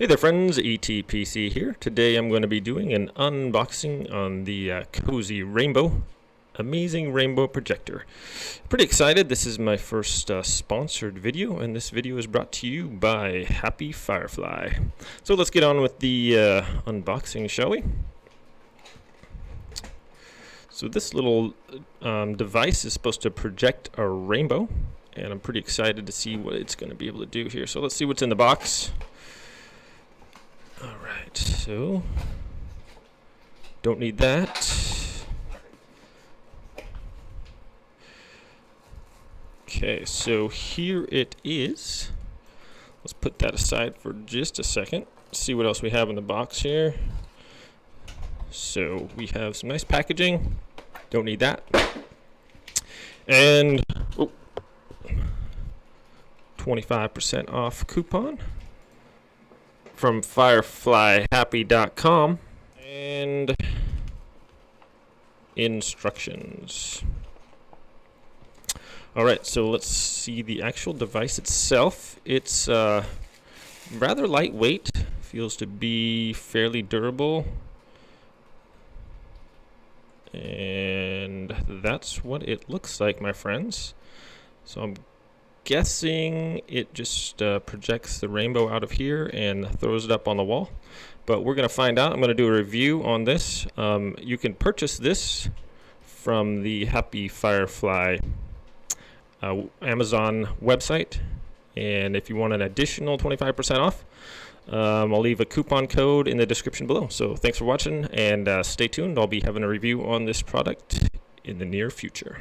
Hey there friends, ETPC here. Today I'm going to be doing an unboxing on the Cozy Rainbow, amazing rainbow projector. Pretty excited. This is my first sponsored video, and this video is brought to you by Happy Firefly. So let's get on with the unboxing, shall we? So this little device is supposed to project a rainbow, and I'm pretty excited to see what it's going to be able to do here. So let's see what's in the box. Alright, so don't need that. Okay, so here it is. Let's put that aside for just a second. See what else we have in the box here. So we have some nice packaging. Don't need that. And 25% off coupon from fireflyhappy.com and instructions. Alright, so let's see the actual device itself. It's rather lightweight, feels to be fairly durable, and that's what it looks like, my friends. So I'm guessing it just projects the rainbow out of here and throws it up on the wall, but we're going to find out. I'm going to do a review on this. You can purchase this from the Happy Firefly Amazon website, and if you want an additional 25% off, I'll leave a coupon code in the description below. So thanks for watching, and stay tuned. I'll be having a review on this product in the near future.